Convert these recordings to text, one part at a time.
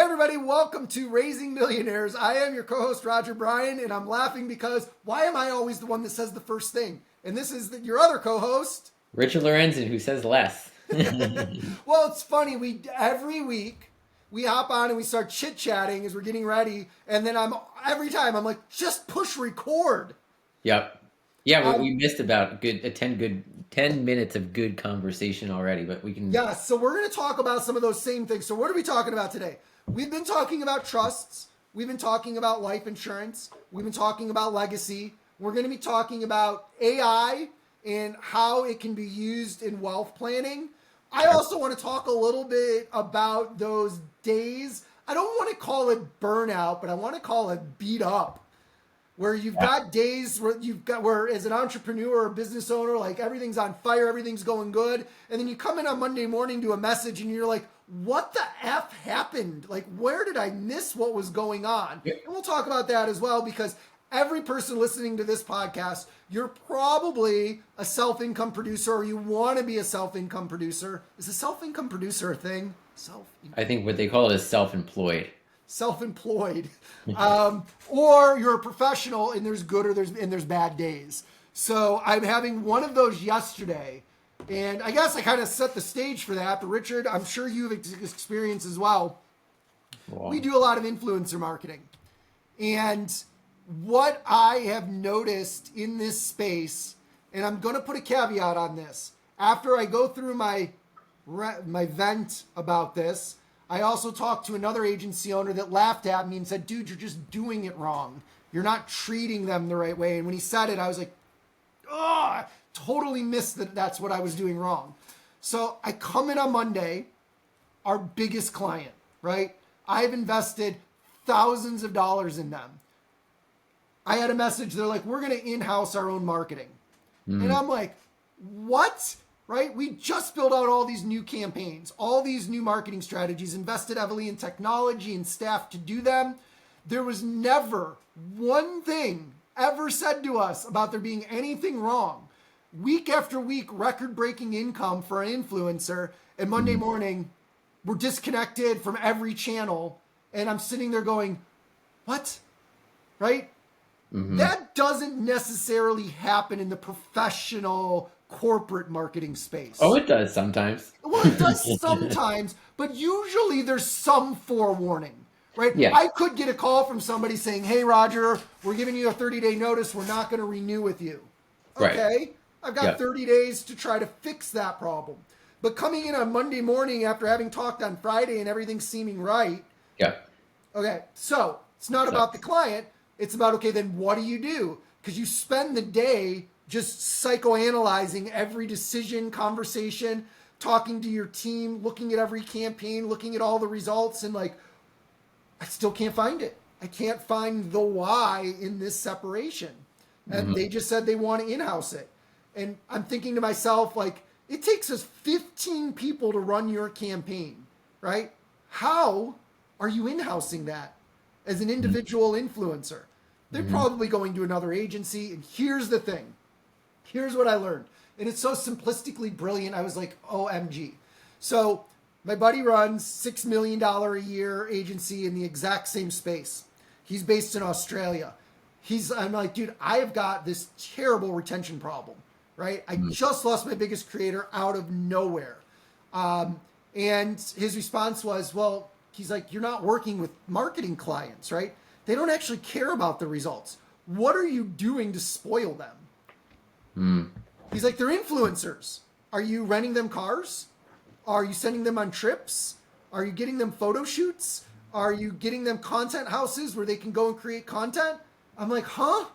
Hey everybody, welcome to Raising Millionaires. I am your co-host Roger Bryan, and I'm laughing because why am I always the one that says the first thing? And this is your other co-host, Richard Lorenzen, who says less. Well, it's funny. Every week we hop on and we start chit-chatting as we're getting ready, and then every time I'm like, just push record. Yep. Yeah, we missed about 10 minutes of good conversation already, but we can. Yeah, so we're going to talk about some of those same things. So what are we talking about today? We've been talking about trusts. We've been talking about life insurance. We've been talking about legacy. We're going to be talking about AI and how it can be used in wealth planning. I also want to talk a little bit about those days. I don't want to call it burnout, but I want to call it beat up. Where you've got days where as an entrepreneur or business owner, like everything's on fire, everything's going good. And then you come in on Monday morning to a message and you're like, what the F happened? Like, where did I miss what was going on? And we'll talk about that as well, because every person listening to this podcast, you're probably a self-income producer, or you want to be a self-income producer. Is a self-income producer a thing? I think what they call it is self-employed. Self-employed, or you're a professional, and there's good and there's bad days. So I'm having one of those yesterday, and I guess I kind of set the stage for that. But Richard, I'm sure you've experienced as well. Wow. We do a lot of influencer marketing, and what I have noticed in this space, and I'm going to put a caveat on this. After I go through my vent about this, I also talked to another agency owner that laughed at me and said, dude, you're just doing it wrong. You're not treating them the right way. And when he said it, I was like, oh, totally missed that that's what I was doing wrong. So I come in on Monday, our biggest client, right? I've invested thousands of dollars in them. I had a message. They're like, we're going to in-house our own marketing. And I'm like, what? Right? We just built out all these new campaigns, all these new marketing strategies, invested heavily in technology and staff to do them. There was never one thing ever said to us about there being anything wrong. Week after week, record-breaking income for an influencer, and Monday morning, we're disconnected from every channel, and I'm sitting there going, what? Right? That doesn't necessarily happen in the professional corporate marketing space. Oh, it does sometimes. Well, it does sometimes, but usually there's some forewarning, right? Yeah. I could get a call from somebody saying, hey, Roger, we're giving you a 30-day notice. We're not going to renew with you. Right. Okay. I've got 30 days to try to fix that problem. But coming in on Monday morning after having talked on Friday and everything seeming right. Yeah. Okay. So it's not about the client. It's about, okay, then what do you do? Because you spend the day just psychoanalyzing every decision, conversation, talking to your team, looking at every campaign, looking at all the results, and like, I still can't find it. I can't find the why in this separation. And they just said they want to in-house it. And I'm thinking to myself, like, it takes us 15 people to run your campaign, right? How are you in-housing that as an individual influencer? They're probably going to another agency. And here's the thing. Here's what I learned. And it's so simplistically brilliant. I was like, OMG. So my buddy runs $6 million a year agency in the exact same space. He's based in Australia. I'm like, dude, I have got this terrible retention problem, right? I just lost my biggest creator out of nowhere. And his response was, well, he's like, you're not working with marketing clients, right? They don't actually care about the results. What are you doing to spoil them? He's like, they're influencers. Are you renting them cars? Are you sending them on trips? Are you getting them photo shoots? Are you getting them content houses where they can go and create content? I'm like, huh?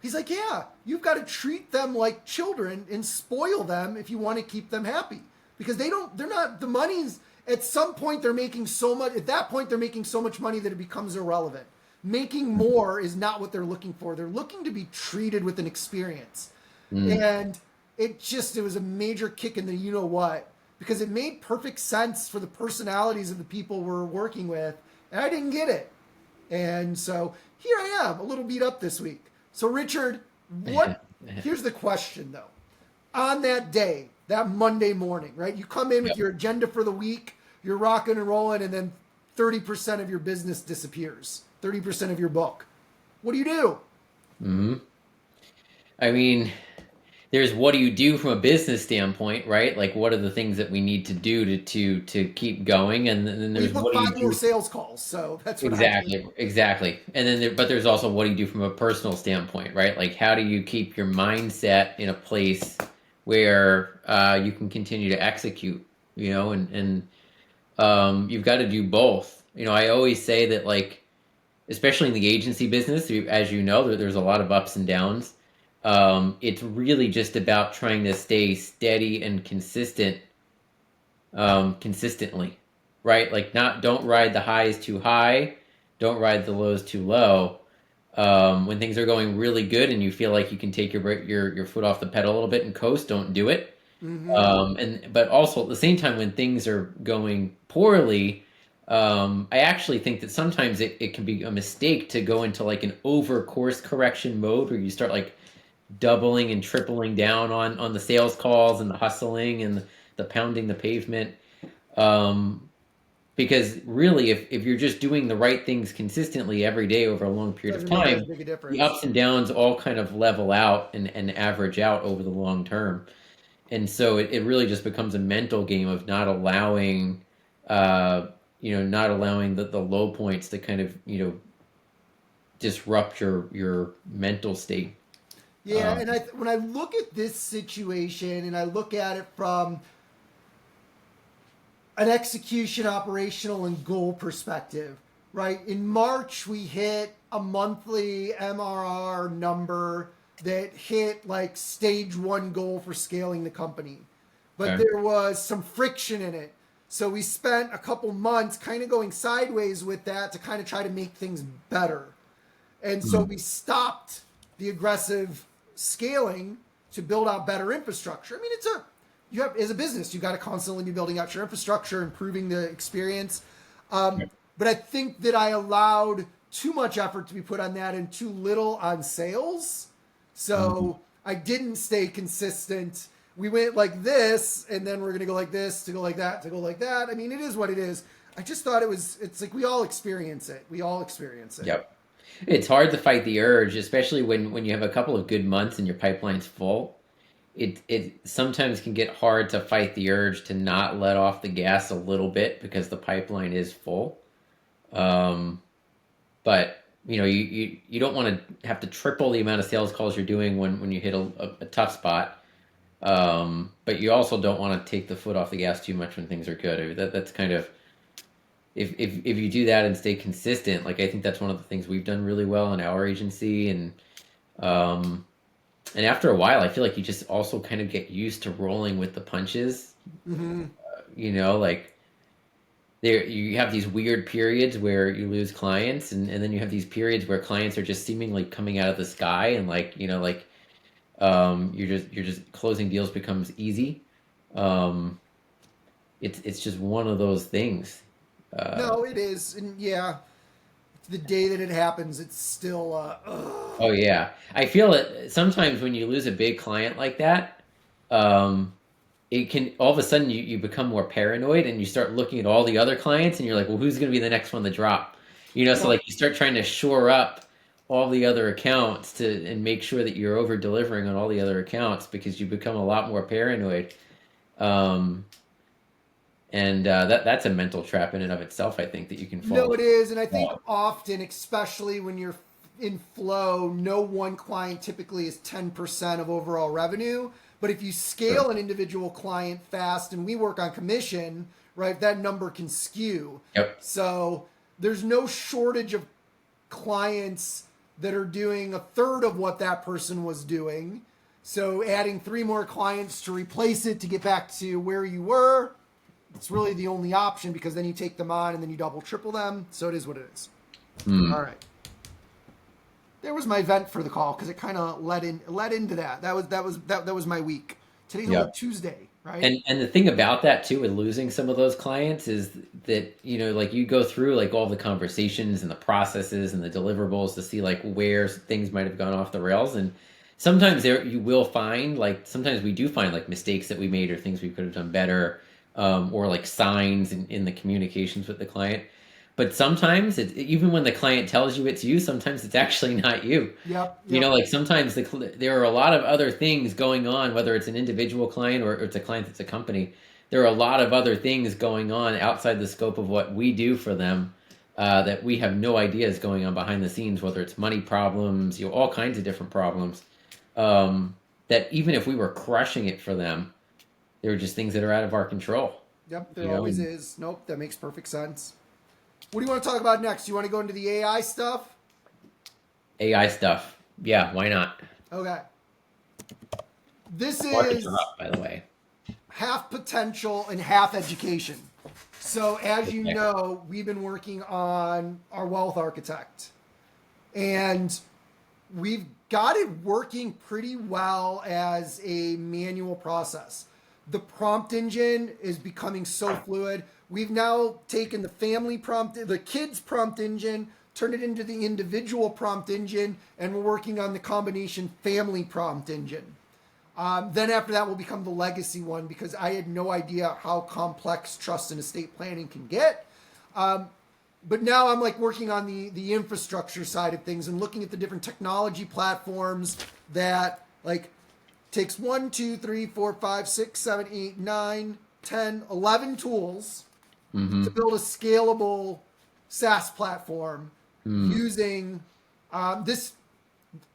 He's like, yeah, you've got to treat them like children and spoil them if you want to keep them happy. Because the money's, at some point they're making so much, at that point they're making so much money that it becomes irrelevant. Making more is not what they're looking for. They're looking to be treated with an experience. And it was a major kick in the you-know-what, because it made perfect sense for the personalities of the people we're working with, and I didn't get it. And so here I am, a little beat up this week. So Richard, here's the question though. On that day, that Monday morning, right? You come in with your agenda for the week, you're rocking and rolling, and then 30% of your business disappears, 30% of your book. What do you do? Hmm. I mean, there's what do you do from a business standpoint, right? Like, what are the things that we need to do to keep going? And then Well, you there's book what do you 5 more do. sales calls, so that's what I do. Exactly, exactly. And then, but there's also what do you do from a personal standpoint, right? Like, how do you keep your mindset in a place where you can continue to execute, and you've got to do both. I always say that, like, especially in the agency business, as you know, there's a lot of ups and downs. It's really just about trying to stay steady and consistent, consistently, right? Like, not don't ride the highs too high, don't ride the lows too low. When things are going really good and you feel like you can take your foot off the pedal a little bit and coast, don't do it. Mm-hmm. But also at the same time, when things are going poorly, I actually think that sometimes it can be a mistake to go into like an over course correction mode where you start like doubling and tripling down on the sales calls and the hustling and the pounding the pavement. Um, because really, if you're just doing the right things consistently every day over a long period of Doesn't make as time, big a the difference. ups and downs all kind of level out and average out over the long term. And so it really just becomes a mental game of not allowing, not allowing the low points to kind of, disrupt your mental state. Yeah, and when I look at this situation and I look at it from an execution, operational, and goal perspective, right? In March, we hit a monthly MRR number that hit like stage 1 goal for scaling the company. But Okay. there was some friction in it. So we spent a couple months kind of going sideways with that to kind of try to make things better. And so Mhm. we stopped the aggressive scaling to build out better infrastructure. I mean, you have, as a business, you got to constantly be building out your infrastructure, improving the experience. But I think that I allowed too much effort to be put on that and too little on sales. Mhm. So I didn't stay consistent. We went like this, and then we're going to go like this, to go like that, to go like that. I mean, it is what it is. I just thought it's like we all experience it. We all experience it. Yep. It's hard to fight the urge, especially when you have a couple of good months and your pipeline's full. It sometimes can get hard to fight the urge to not let off the gas a little bit because the pipeline is full. Um, but you don't want to have to triple the amount of sales calls you're doing when you hit a tough spot. But you also don't want to take the foot off the gas too much when things are good. I mean, that's kind of if you do that and stay consistent, like I think that's one of the things we've done really well in our agency, um, and after a while, I feel like you just also kind of get used to rolling with the punches. Mm-hmm. Like there you have these weird periods where you lose clients, and then you have these periods where clients are just seemingly coming out of the sky, and you're just closing deals becomes easy. Um, it's just one of those things. Uh, No, it is, and yeah, the day that it happens, it's still. oh yeah, I feel it sometimes when you lose a big client like that. Um, it can all of a sudden you become more paranoid and you start looking at all the other clients and you're like, well, who's going to be the next one to drop? So Well, like you start trying to shore up all the other accounts to and make sure that you're over delivering on all the other accounts because you become a lot more paranoid. Um, and that's a mental trap in and of itself. I think that you can no, fall. it is, and I think fall. often, especially when you're in flow, no one client typically is 10% of overall revenue. But if you Sure. scale an individual client fast, and we work on commission, right, that number can skew. Yep. So there's no shortage of clients that are doing a third of what that person was doing. So adding 3 more clients to replace it to get back to where you were, it's really the only option because then you take them on and then you double, triple them. So it is what it is. All Hmm. right. There was my vent for the call because it kind of led into that. That was my week. Today's only Yep. Tuesday, right? And the thing about that too, with losing some of those clients, is that like you go through like all the conversations and the processes and the deliverables to see like where things might have gone off the rails, and sometimes there you will find like sometimes we do find like mistakes that we made or things we could have done better, or like signs in the communications with the client. But sometimes even when the client tells you it's you, sometimes it's actually not you. Yep, You know, yep. like sometimes there are a lot of other things going on, whether it's an individual client or it's a client that's a company. There are a lot of other things going on outside the scope of what we do for them, that we have no idea is going on behind the scenes, whether it's money problems, you know, all kinds of different problems. That even if we were crushing it for them, there are just things that are out of our control. Yep, there You know, always and is. Nope, that makes perfect sense. What do you want to talk about next? You want to go into the AI stuff? AI stuff. Yeah, why not? Okay. This Markets are is up, by the way. half potential and half education. So, as you Okay. know, we've been working on our wealth architect, and we've got it working pretty well as a manual process. The prompt engine is becoming so fluid. We've now taken the family prompt, the kids prompt engine, turned it into the individual prompt engine, and we're working on the combination family prompt engine. Then after that will become the legacy one because I had no idea how complex trust and estate planning can get. But now I'm like working on the infrastructure side of things and looking at the different technology platforms that like takes 1, 2, 3, 4, 5, 6, 7, 8, 9, 10, 11 tools to Mm-hmm. build a scalable SaaS platform Mm. using this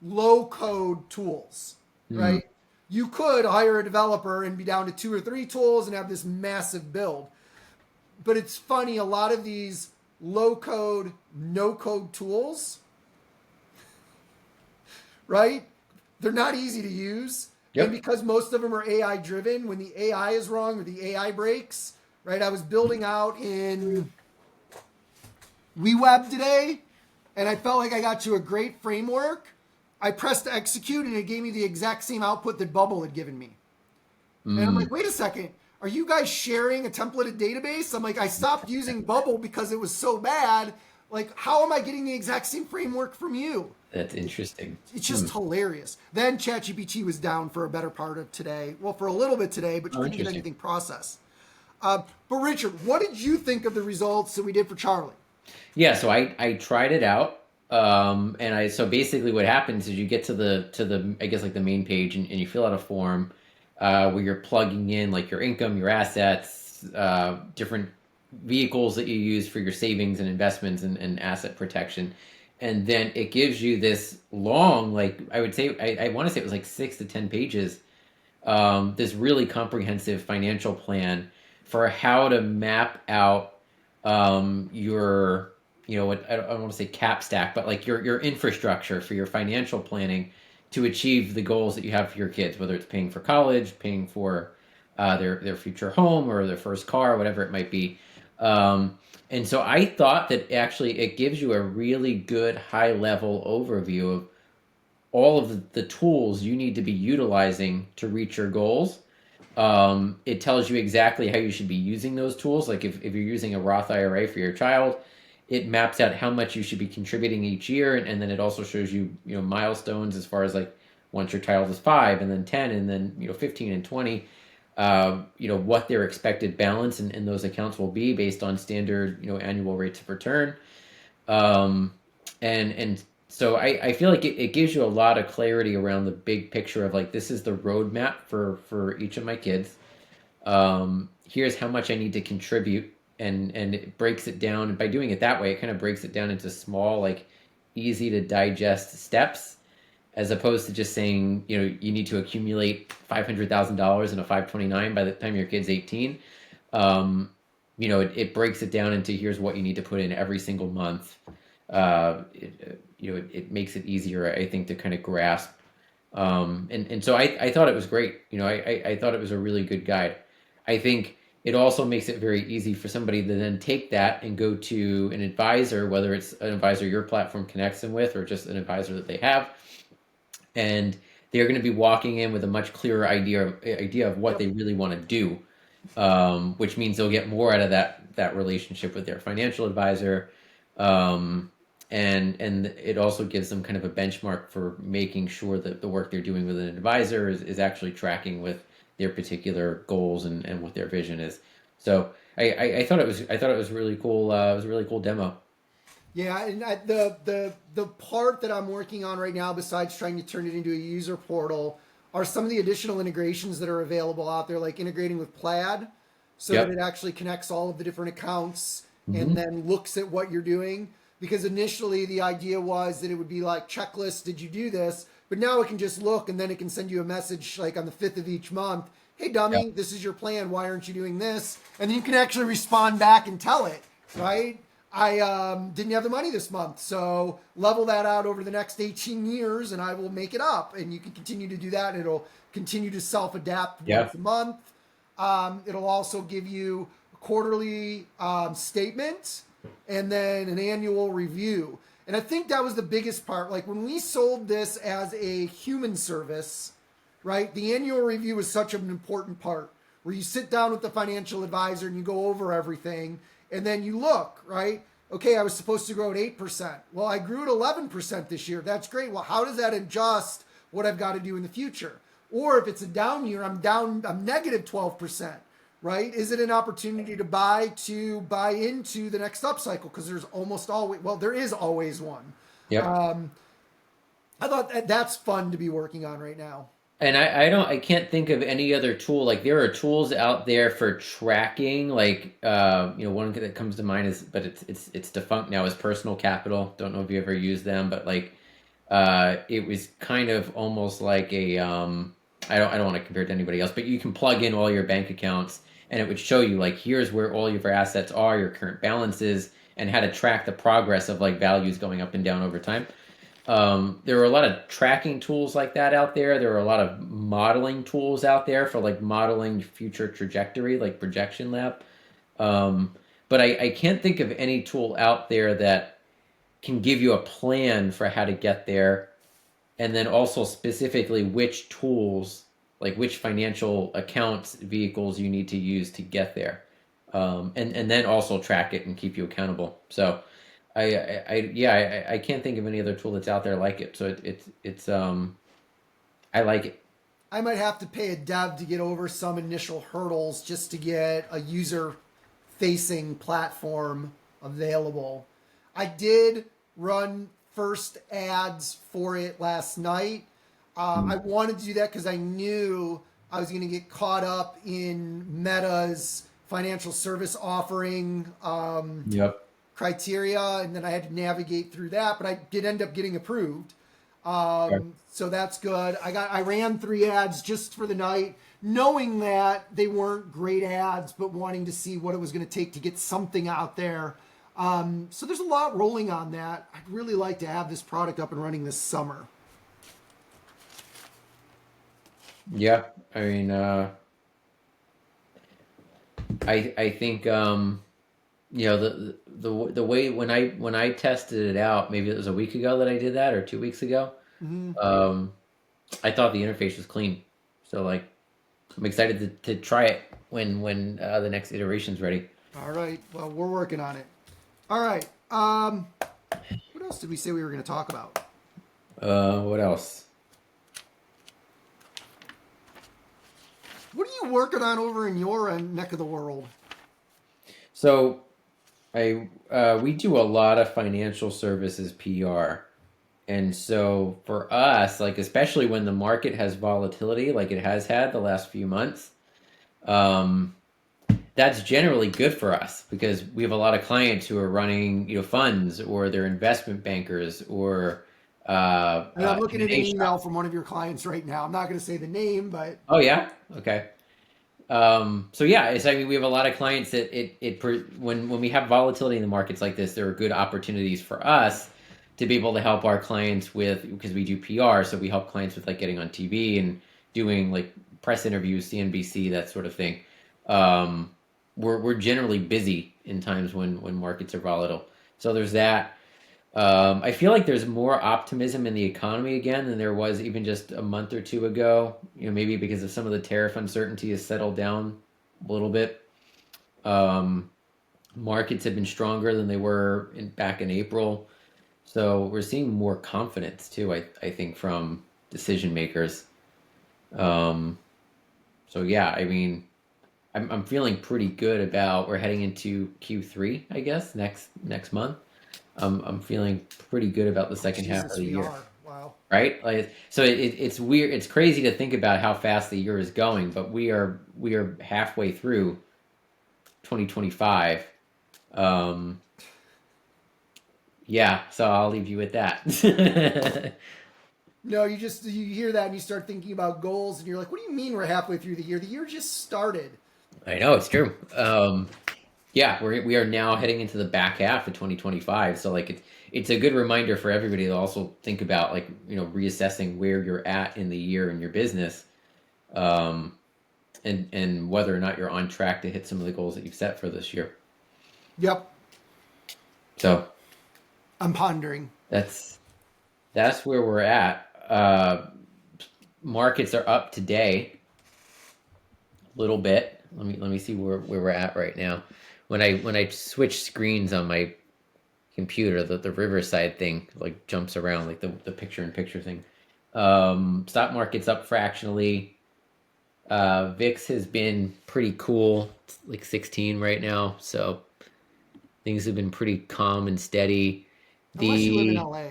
low code tools, Mm. right? You could hire a developer and be down to 2 or 3 tools and have this massive build. But it's funny, a lot of these low code, no code tools, right? They're not easy to use. And Yep. because most of them are AI driven, when the AI is wrong or the AI breaks, right? I was building out in WeWeb today and I felt like I got to a great framework. I pressed execute and it gave me the exact same output that Bubble had given me. And I'm Mm. like, wait a second, are you guys sharing a templated database? I'm like, I stopped using Bubble because it was so bad. Like, how am I getting the exact same framework from you? That's interesting. It's Hmm. just hilarious. Then ChatGPT was down for a better part of today. Well, for a little bit today, but you Oh, couldn't get interesting. anything processed. But Richard, what did you think of the results that we did for Charlie? Yeah, so I tried it out. And I so basically what happens is you get to the I guess like the main page and you fill out a form where you're plugging in like your income, your assets, different vehicles that you use for your savings and investments and asset protection. And then it gives you this long, like I would say, I want to say it was like 6 to 10 pages, this really comprehensive financial plan for how to map out your, you know, what I don't want to say cap stack, but like your infrastructure for your financial planning to achieve the goals that you have for your kids, whether it's paying for college, paying for their future home or their first car, whatever it might be. And so I thought that actually it gives you a really good high level overview of all of the tools you need to be utilizing to reach your goals. It tells you exactly how you should be using those tools. Like if you're using a Roth IRA for your child, it maps out how much you should be contributing each year, and then it also shows you, you know, milestones as far as like once your child is 5, and then 10, and then, you know, 15 and 20. You know what their expected balance in those accounts will be based on standard, you know, annual rates of return. Um, and so I feel like it gives you a lot of clarity around the big picture of like this is the roadmap for each of my kids. Here's how much I need to contribute, and it breaks it down. And by doing it that way, it kind of breaks it down into small, like easy to digest steps, as opposed to just saying, you know, you need to accumulate $500,000 in a 529 by the time your kid's 18. You know, it breaks it down into here's what you need to put in every single month. You know, it makes it easier, I think, to kind of grasp. And so I thought it was great. You know, I thought it was a really good guide. I think it also makes it very easy for somebody to then take that and go to an advisor, whether it's an advisor your platform connects them with or just an advisor that they have, and they're going to be walking in with a much clearer idea of what they Yep. really want to do, which means they'll get more out of that relationship with their financial advisor, and it also gives them kind of a benchmark for making sure that the work they're doing with an advisor is actually tracking with their particular goals and what their vision is. So I thought it was really cool. It was a really cool demo. Yeah, and the part that I'm working on right now, besides trying to turn it into a user portal, are some of the additional integrations that are available out there, like integrating with Plaid, so that it Yep. actually connects all of the different accounts and Hmm. then looks at what you're doing. Because initially the idea was that it would be like checklist, did you do this? But now it can just look and then it can send you a message like on the 5th of each month. Hey Yep. dummy, this is your plan. Why aren't you doing this? And then you can actually respond back and tell it, right? I didn't have the money this month, so level that out over the next 18 years and I will make it up. And you can continue to do that. And it'll continue to self adapt Yeah. once a month. It'll also give you a quarterly statement and then an annual review. And I think that was the biggest part. Like when we sold this as a human service, right? The annual review is such an important part where you sit down with the financial advisor and you go over everything and then you look, right? Okay, I was supposed to grow at 8%. Well, I grew at 11% this year. That's great. Well, how does that adjust what I've got to do in the future? Or if it's a down year, I'm negative 12%, right? Is it an opportunity to buy into the next upcycle? Because there's almost always, well, there is always one. Yep. Um, I thought that's fun to be working on right now. And I can't think of any other tool. Like there are tools out there for tracking. Like one that comes to mind is, but it's defunct now, is Personal Capital. Don't know if you ever used them, but like it was kind of almost like a I don't want to compare it to anybody else, but you can plug in all your bank accounts and it would show you like here's where all of your assets are, your current balances, and how to track the progress of like values going up and down over time. There are a lot of tracking tools like that out there. There are a lot of modeling tools out there for like modeling future trajectory, like Projection Lab. Um, but I can't think of any tool out there that can give you a plan for how to get there, and then also specifically which tools, like which financial accounts, vehicles you need to use to get there, and then also track it and keep you accountable. So yeah, I can't think of any other tool that's out there like it. So it's I like it. I might have to pay a dev to get over some initial hurdles just to get a user facing platform available. I did run first ads for it last night. I wanted to do that because I knew I was going to get caught up in Meta's financial service offering Yep. criteria, and then I had to navigate through that. But I did end up getting approved, Okay. so that's good. I ran 3 ads just for the night, knowing that they weren't great ads, but wanting to see what it was going to take to get something out there. So there's a lot rolling on that. I'd really like to have this product up and running this summer. Yeah. I mean, I think the way when I tested it out, maybe it was a week ago that I did that or 2 weeks ago. Mm-hmm. Um, I thought the interface was clean. So like I'm excited to try it when the next iteration's ready. All right. Well, we're working on it. All right. What else did we say we were going to talk about? What else? What are you working on over in your neck of the world? So I we do a lot of financial services PR. And so for us, like especially when the market has volatility like it has had the last few months, um, that's generally good for us because we have a lot of clients who are running, funds or they're investment bankers or And I'm looking at an M&A email shops. from one of your clients right now. I'm not going to say the name, but Oh yeah, okay. So yeah, I mean, we have a lot of clients that when we have volatility in the markets like this, there are good opportunities for us to be able to help our clients with because we do PR, so we help clients with like getting on TV and doing like press interviews, CNBC, that sort of thing. Um, we're generally busy in times when markets are volatile. So there's that. I feel like there's more optimism in the economy again than there was even just a month or two ago. Maybe because of some of the tariff uncertainty has settled down a little bit. Um, Markets have been stronger than they were back in April, so we're seeing more confidence too. I think from decision makers. Um, so yeah, I mean, I'm feeling pretty good about we're heading into Q3, I guess, next month. I'm feeling pretty good about the second half of Jesus, the we year, are. Wow. right? Like, so it's weird. It's crazy to think about how fast the year is going, but we are halfway through 2025. Um, yeah, so I'll leave you with that. No, you hear that and you start thinking about goals, and you're like, what do you mean we're halfway through the year? The year just started. I know it's true. Yeah, we are now heading into the back half of 2025. So like it's a good reminder for everybody to also think about like, reassessing where you're at in the year in your business, um, and whether or not you're on track to hit some of the goals that you've set for this year. Yep, So I'm pondering. that's that's where we're at. Markets are up today a little bit. Let me see where we're at right now. When I switch screens on my computer, the Riverside thing like jumps around like the picture in picture thing. Stock market's up fractionally. VIX has been pretty cool. It's like 16 right now, so things have been pretty calm and steady. Unless you live in The LA.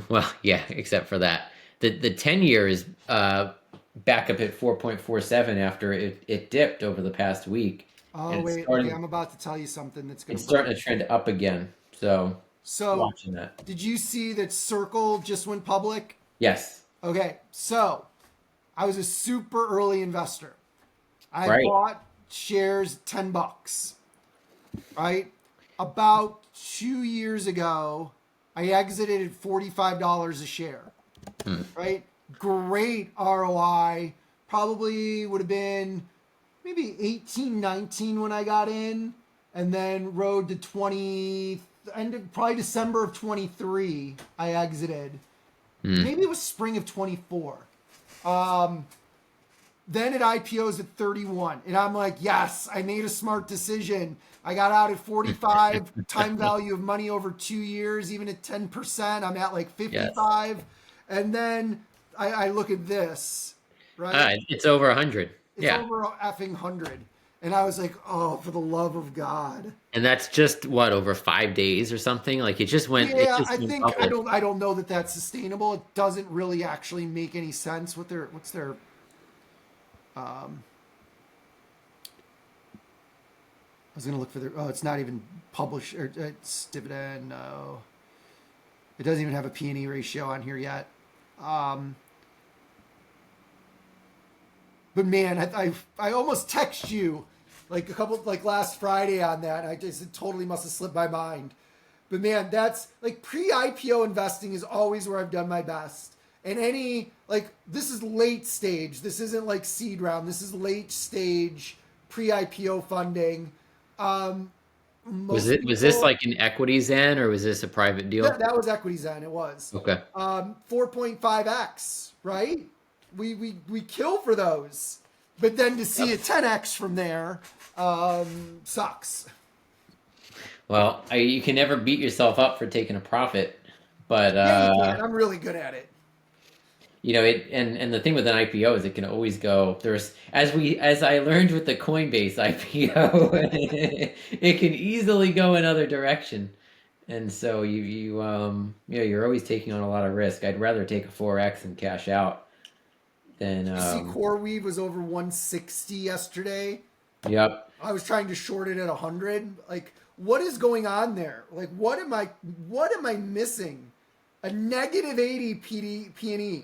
well, yeah, except for that. The 10 year is back up at 4.47 after it dipped over the past week, Oh, and it's wait. Okay, starting I'm about to tell you something that's going it's to break. starting to trend up again. So So, watching that. did you see that Circle just went public? Yes. Okay, so I was a super early investor. I Right. bought shares $10, right? About 2 years ago, I exited at $45 a share, Hmm. right? Great ROI. Probably would have been maybe 18, 19 when I got in, and then rode to 20, end of probably December of 23, I exited. Hmm. Maybe it was spring of 24. Um, then it IPOs at 31. And I'm like, yes, I made a smart decision. I got out at 45, time value of money over 2 years, even at 10%. I'm at like Yes. 55. And then I look at this, right? It's over 100. It's Yeah. over a effing 100. And I was like, oh, for the love of God. And that's just what, over 5 days or something? Like it Yeah, just I went think public. I don't know that that's sustainable. It doesn't really actually make any sense. What's their um I was gonna look for their. Oh, it's not even published. Or it's dividend. No, it doesn't even have a P&E ratio on here yet. Um, but man, I almost text you like a couple like last Friday on that. I just it totally must have slipped my mind. But man, that's like pre-IPO investing is always where I've done my best. And any like this is late stage. This isn't like seed round. This is late stage pre-IPO funding. Um, Was most it was this people like an equity Zen, or was this a private that deal? that was equity Zen. It was Okay. 4.5x, right? We kill for those, but then to see Yep. a 10x from there sucks. Well, you can never beat yourself up for taking a profit, but Yeah, you can. I'm really good at it. it and the thing with an IPO is it can always go there's as I learned with the Coinbase IPO, it can easily go another direction. And so you're always taking on a lot of risk. I'd rather take a 4x and cash out than You see, CoreWeave was over 160 yesterday. yep. I was trying to short it at 100. Like, what is going on there? Like, what am I missing? A negative 80 P&E.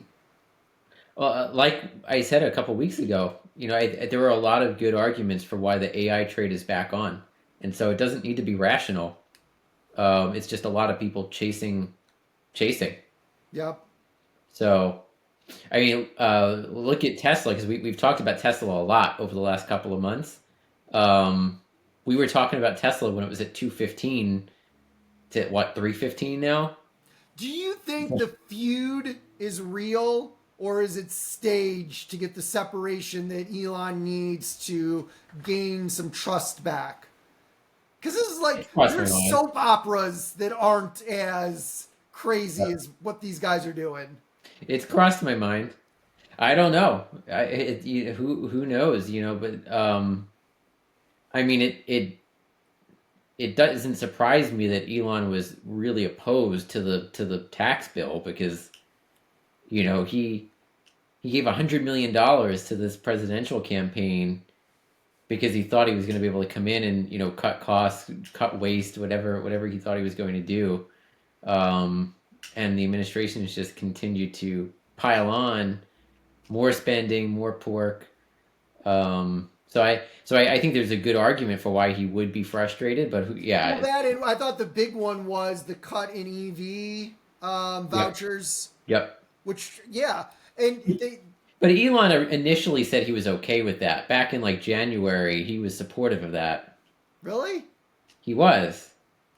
Well, like I said a couple weeks ago, there were a lot of good arguments for why the AI trade is back on, and so it doesn't need to be rational. It's just a lot of people chasing. Yep. So, I mean, look at Tesla because we've talked about Tesla a lot over the last couple of months. Um, we were talking about Tesla when it was at 215 to what 315 now. Do you think the feud is real or is it staged to get the separation that Elon needs to gain some trust back? Because this is It's like crossed my there's mind. soap operas that aren't as crazy as what these guys are doing. It's crossed my mind. I don't know. Who knows? But I mean, it doesn't surprise me that Elon was really opposed to the tax bill because he gave $100 million to this presidential campaign because he thought he was going to be able to come in and cut costs, cut waste, whatever he thought he was going to do. Um, and the administration has just continued to pile on more spending, more pork. So I think there's a good argument for why he would be frustrated, but Well, yeah, that and I thought the big one was the cut in EV yep, vouchers, yep. which yeah, and they But Elon initially said he was okay with that. Back in like January, he was supportive of that. really He was.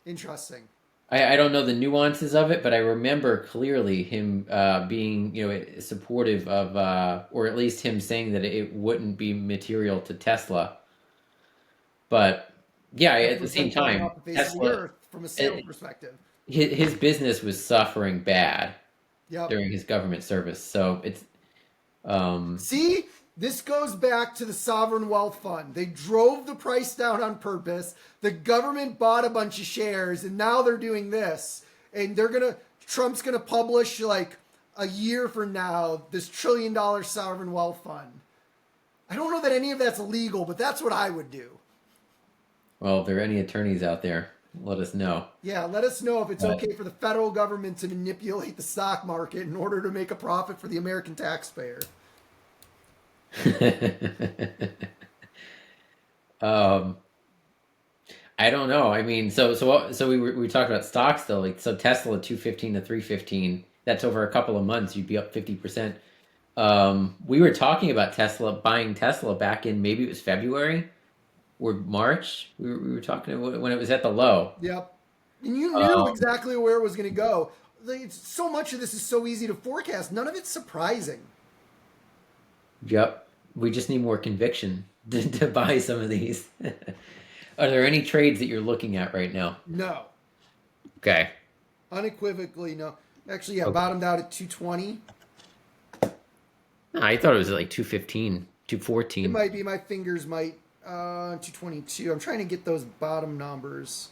interesting. I don't know the nuances of it, but I remember clearly him being, supportive of, or at least him saying that it wouldn't be material to Tesla. But yeah, at the same 100% going time, off the face of the Tesla, earth from a sales it, perspective. his business was suffering bad Yep. during his government service. So it's, um, See, this goes back to the sovereign wealth fund. They drove the price down on purpose. The government bought a bunch of shares, and now they're doing this. And Trump's gonna publish like a year from now this $1 trillion sovereign wealth fund. I don't know that any of that's illegal, but that's what I would do. well, if there are any attorneys out there, let us know. Yeah, let us know if it's But okay for the federal government to manipulate the stock market in order to make a profit for the American taxpayer. um, I don't know. I mean, so we talked about stocks though. Like so, Tesla 215 to 315. That's over a couple of months. You'd be up 50%. We were talking about buying Tesla back in maybe it was February or March. We were talking when it was at the low. Yep. And you knew Um, exactly where it was going to go. Like, so much of this is so easy to forecast. None of it's surprising. yep. We just need more conviction to buy some of these. Are there any trades that you're looking at right now? No. Okay. Unequivocally, no. Actually, yeah, Okay. bottomed out at 220. No, I thought it was like 215, It 214. might be. My fingers might. 222. I'm trying to get those bottom numbers.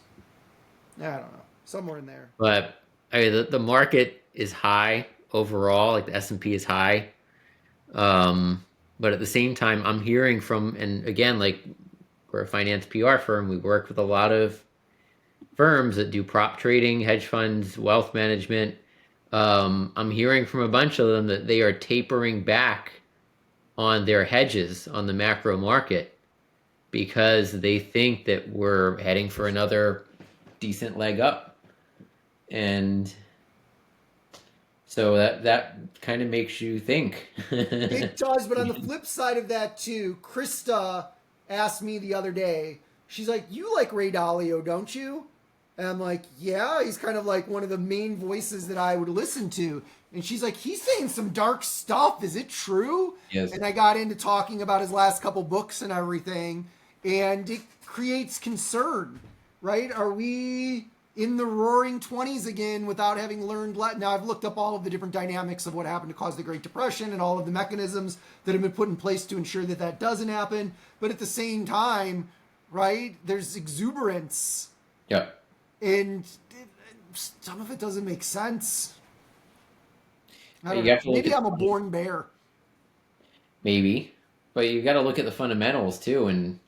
I don't know. Somewhere in there. But I mean, the market is high overall. Like the S&P is high. But at the same time, I'm hearing from, and again, like we're a finance PR firm, we work with a lot of firms that do prop trading, hedge funds, wealth management. I'm hearing from a bunch of them that they are tapering back on their hedges on the macro market because they think that we're heading for another decent leg up. And so that kind of makes you think. It does, but on the flip side of that too, Krista asked me the other day. She's like, "You like Ray Dalio, don't you?" And I'm like, "Yeah." He's kind of like one of the main voices that I would listen to. And she's like, "He's saying some dark stuff. Is it true?" Yes. And I got into talking about his last couple books and everything, and it creates concern, right? Are we in the roaring 20s again without having learned now I've looked up all of the different dynamics of what happened to cause the Great Depression and all of the mechanisms that have been put in place to ensure that that doesn't happen, but at the same time, right, there's exuberance Yep. and some of it doesn't make sense. I don't You know, have to look maybe at I'm a born bear. maybe, but you got to look at the fundamentals too, and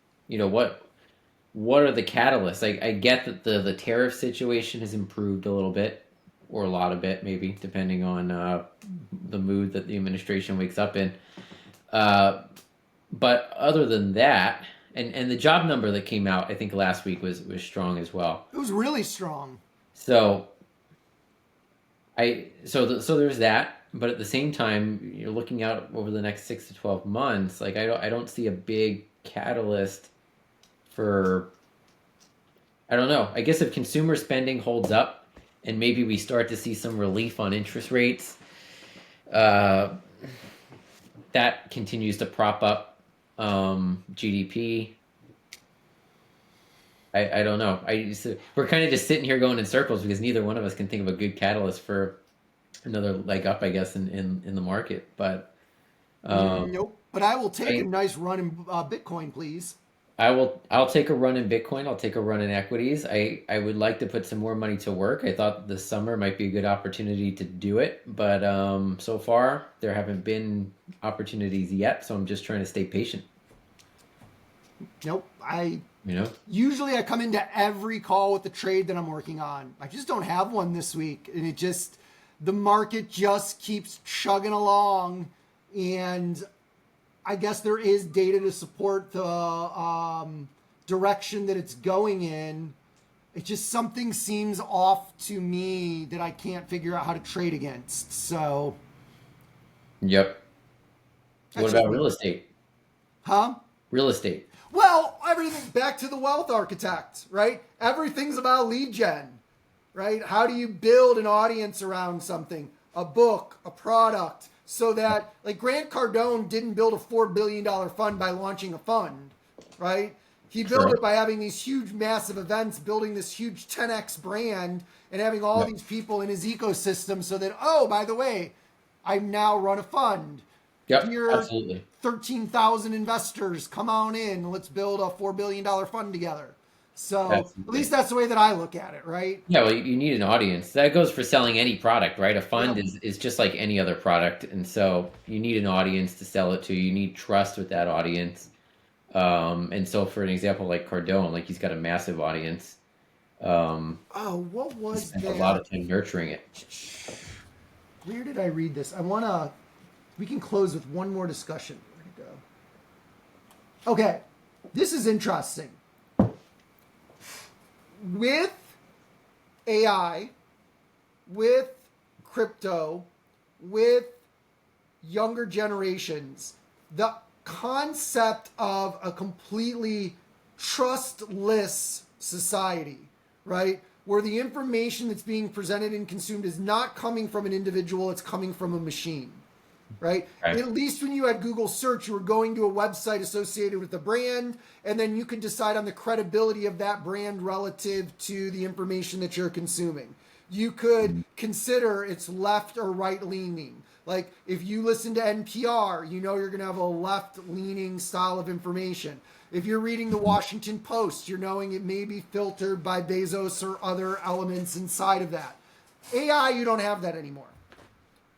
what are the catalysts? I get that the tariff situation has improved a little bit, or a lot of it, maybe depending on the mood that the administration wakes up in. Uh, but other than that, and the job number that came out, I think last week was strong as well. It was really strong. So so there's that, but at the same time, you're looking out over the next 6 to 12 months. Like I don't see a big catalyst for. I don't know. I guess if consumer spending holds up, and maybe we start to see some relief on interest rates, uh, that continues to prop up GDP. I don't know. We're kind of just sitting here going in circles because neither one of us can think of a good catalyst for another leg up, I guess, in the market. But Nope. But I will take a I, nice run in Bitcoin, please. I'll take a run in Bitcoin. I'll take a run in equities. I would like to put some more money to work. I thought this summer might be a good opportunity to do it, but so far there haven't been opportunities yet. So I'm just trying to stay patient. Nope. I You know? usually I come into every call with the trade that I'm working on. I just don't have one this week, and the market just keeps chugging along, and I guess there is data to support the direction that it's going in. It just something seems off to me that I can't figure out how to trade against. So Yep. What that's just about me. real estate? Huh? Real estate. Well, everything back to the wealth architect, right? Everything's about lead gen, right? How do you build an audience around something, a book, a product, so that like Grant Cardone didn't build a $4 billion fund by launching a fund, right? He built True. it by having these huge, massive events, building this huge 10x brand, and having all Yep. these people in his ecosystem so that, oh, by the way, I now run a fund. Yep. Here, Absolutely. 13,000 investors, come on in. Let's build a $4 billion fund together. So at least Absolutely. that's the way that I look at it, right? Yeah, well, you need an audience. That goes for selling any product, right? A fund Yep. is just like any other product. And so you need an audience to sell it to. You need trust with that audience. And so for an example like Cardone, like he's got a massive audience. Um, Oh, what he was spent a lot that? of time nurturing it. Where did I read this? We can close with one more discussion. Where'd it go? Okay, this is interesting. With AI, with crypto, with younger generations, the concept of a completely trustless society, right? Where the information that's being presented and consumed is not coming from an individual, it's coming from a machine, right? Right. At least when you had Google search, you were going to a website associated with the brand, and then you could decide on the credibility of that brand relative to the information that you're consuming. You could consider its left or right leaning. Like if you listen to NPR, you know you're going to have a left leaning style of information. If you're reading the Washington Post, you're knowing it may be filtered by Bezos or other elements inside of that. AI, you don't have that anymore.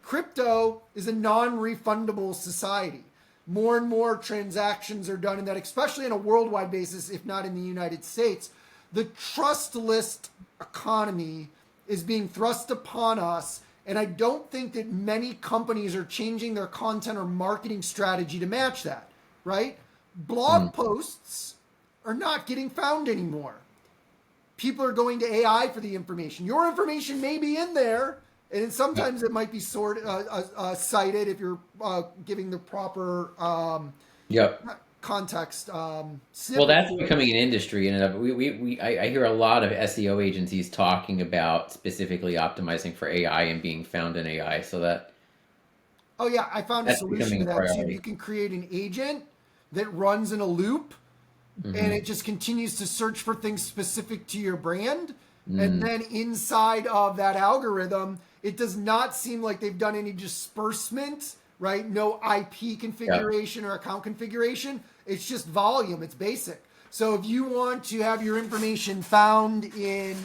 Crypto is a non-refundable society. More and more transactions are done in that, especially on a worldwide basis, if not in the United States. The trustless economy is being thrust upon us, and I don't think that many companies are changing their content or marketing strategy to match that, right? Blog posts are not getting found anymore. People are going to AI for the information. Your information may be in there, and sometimes it might be cited if you're giving the proper Yep. context. Well, Snippet that's to it. becoming an industry in and of I hear a lot of SEO agencies talking about specifically optimizing for AI and being found in AI. So Oh yeah, I found a that's solution becoming to a that too. You priority. can create an agent that runs in a loop, and Hmm. it just continues to search for things specific to your brand. And Mm. then inside of that algorithm, it does not seem like they've done any disbursement, right? No IP Yep. configuration or account configuration. It's just volume, it's basic. So if you want to have your information found in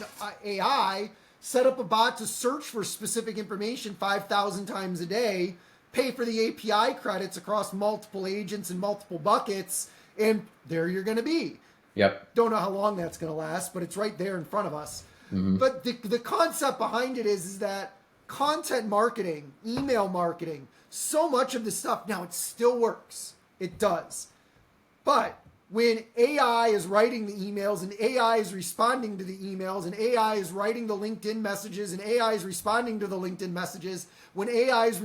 AI, set up a bot to search for specific information 5,000 times a day, pay for the API credits across multiple agents and multiple buckets, and there you're going to be. Yep. Don't know how long that's going to last, but it's right there in front of us. Hmm. But the concept behind it is that content marketing, email marketing, so much of this stuff now it still works. It does. But when AI is writing the emails and AI is responding to the emails and AI is writing the LinkedIn messages and AI is responding to the LinkedIn messages, when AI is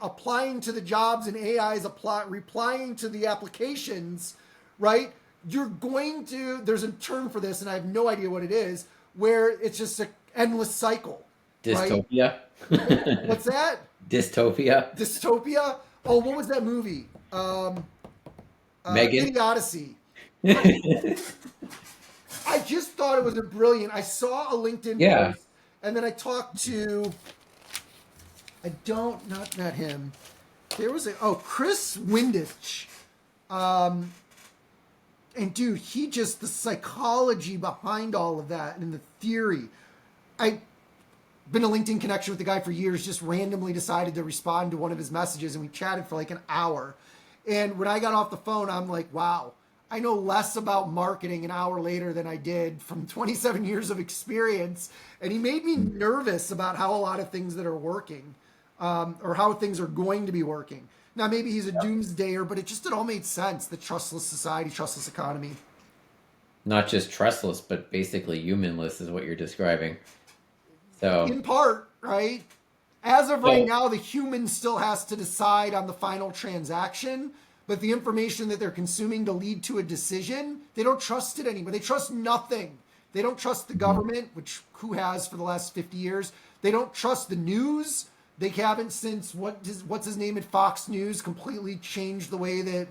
applying to the jobs and AI is replying to the applications, right? There's a term for this and I have no idea what it is, where it's just an endless cycle, right? Dystopia. What's that? Dystopia. Dystopia? Oh, what was that movie? Megan. Idiocy. I just thought it was a brilliant. I saw a LinkedIn Yeah. post, and then I talked to. I don't not him. There was Chris Windich. And dude, the psychology behind all of that and the theory. I've been a LinkedIn connection with the guy for years, just randomly decided to respond to one of his messages, and we chatted for like an hour. And when I got off the phone, I'm like, wow, I know less about marketing an hour later than I did from 27 years of experience. And he made me nervous about how a lot of things that are working, or how things are going to be working. Now, maybe he's a doomsdayer, but it all made sense. The trustless society, trustless economy. Not just trustless, but basically humanless is what you're describing. So, In part, right? As of right now, the human still has to decide on the final transaction, but the information that they're consuming to lead to a decision, they don't trust it anymore. They trust nothing. They don't trust the government, which who has for the last 50 years. They don't trust the news. They haven't since what's his name at Fox News completely changed the way that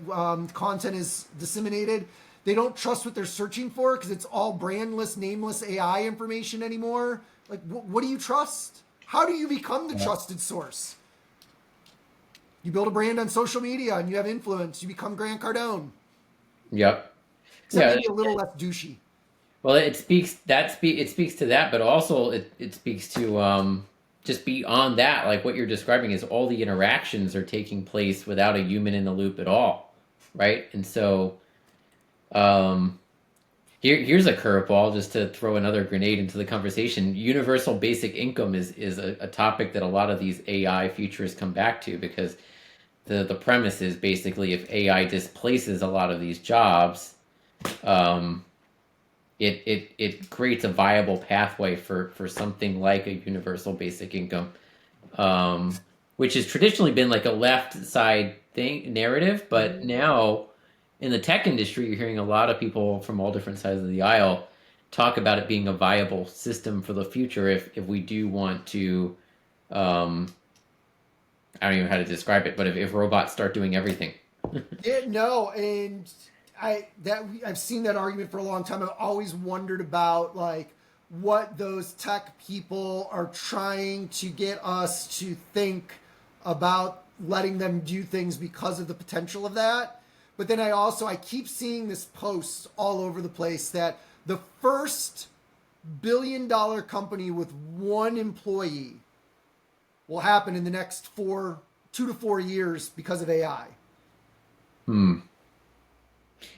content is disseminated. They don't trust what they're searching for because it's all brandless, nameless AI information anymore. Like, what do you trust? How do you become the trusted source? You build a brand on social media and you have influence. You become Grant Cardone. yep. Except Yeah. maybe a little less douchey. Well, it speaks to that, but also it speaks to just beyond that, like what you're describing is all the interactions are taking place without a human in the loop at all, right? And so um, here's a curveball just to throw another grenade into the conversation. Universal basic income is a topic that a lot of these AI futurists come back to because the premise is basically if AI displaces a lot of these jobs, um, it creates a viable pathway for something like a universal basic income, which has traditionally been like a left side thing narrative, but now in the tech industry, you're hearing a lot of people from all different sides of the aisle talk about it being a viable system for the future if we do want to. I don't even know how to describe it, but if robots start doing everything. Yeah, no, and I've seen that argument for a long time. I've always wondered about like what those tech people are trying to get us to think about letting them do things because of the potential of that. But then I keep seeing this post all over the place that the first $1 billion company with one employee will happen in the next 2 to 4 years because of AI.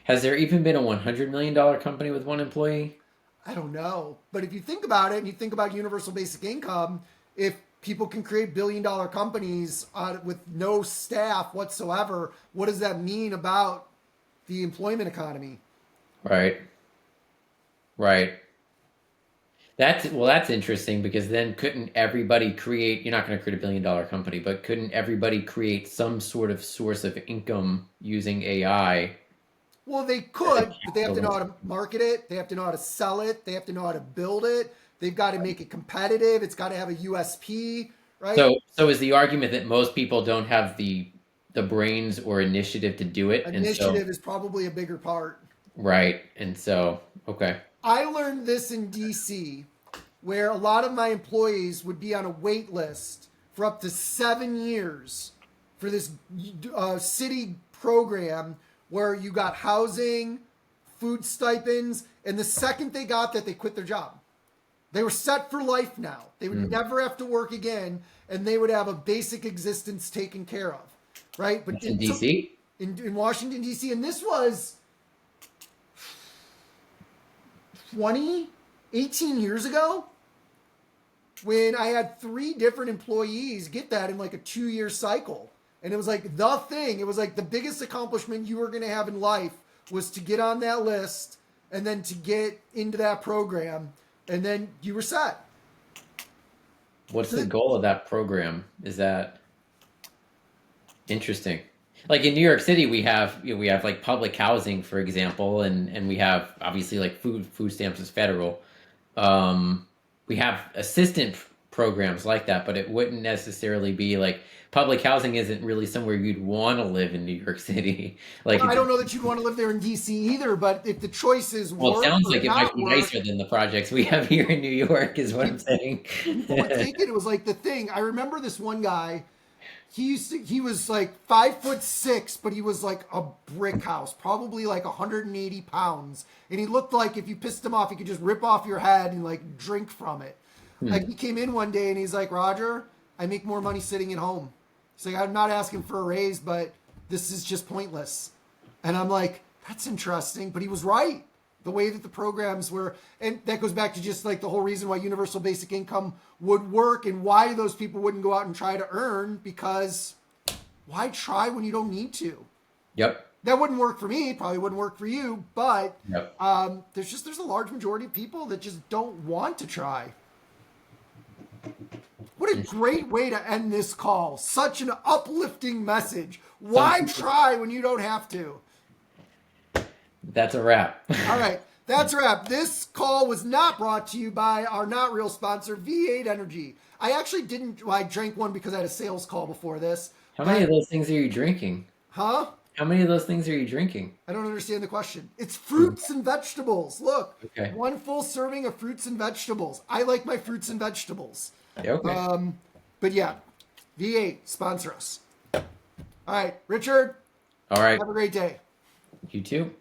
Has there even been a $100 million company with one employee? I don't know. But if you think about it and you think about universal basic income, if people can create $1 billion companies with no staff whatsoever, what does that mean about the employment economy? Right. Right. That's interesting because then couldn't everybody create, you're not going to create $1 billion company, but couldn't everybody create some sort of source of income using AI? Well, they could, but they have to know how to market it. They have to know how to sell it. They have to know how to build it. They've got to make it competitive. It's got to have a USP, right? So is the argument that most people don't have the brains or initiative to do it, and so Initiative is probably a bigger part. right, and so okay, I learned this in DC, where a lot of my employees would be on a wait list for up to 7 years for this city program where you got housing, food stipends, and the second they got that, they quit their job. They were set for life now. They would never have to work again, and they would have a basic existence taken care of, right? But that's in DC. in Washington, D.C., and this was 18 years ago when I had 3 different employees get that in like a 2-year cycle. And it was like the thing. It was like the biggest accomplishment you were going to have in life was to get on that list and then to get into that program. And then you were set. What's the goal of that program? Is that interesting? Like in New York City, we have like public housing, for example, and we have obviously like food stamps is federal. We have assistant programs like that, but it wouldn't necessarily be like public housing isn't really somewhere you'd want to live in New York City. Like I don't know that you'd want to live there in DC either, but if the choice is well, it sounds like it might be work, nicer than the projects we have here in New York, is what I'm saying. people would take it. It was like the thing. I remember this one guy, He was like 5'6", but he was like a brick house, probably like 180 pounds. And he looked like if you pissed him off, he could just rip off your head and like drink from it. Like he came in one day and he's like, Roger, I make more money sitting at home. He's like, I'm not asking for a raise, but this is just pointless. And I'm like, that's interesting. But he was right. The way that the programs were, and that goes back to just like the whole reason why universal basic income would work and why those people wouldn't go out and try to earn, because why try when you don't need to? Yep. That wouldn't work for me, probably wouldn't work for you, but Yep. there's a large majority of people that just don't want to try. What a great way to end this call. Such an uplifting message. Why try when you don't have to? That's a wrap. All right, that's a wrap. This call was not brought to you by our not real sponsor, V8 Energy. I actually didn't, well, I drank one because I had a sales call before this. How many of those things are you drinking? Huh? How many of those things are you drinking? I don't understand the question. It's fruits and vegetables. Look, Okay. one full serving of fruits and vegetables. I like my fruits and vegetables. Okay. But yeah, V8, sponsor us. All right, Richard, All right. have a great day. You too.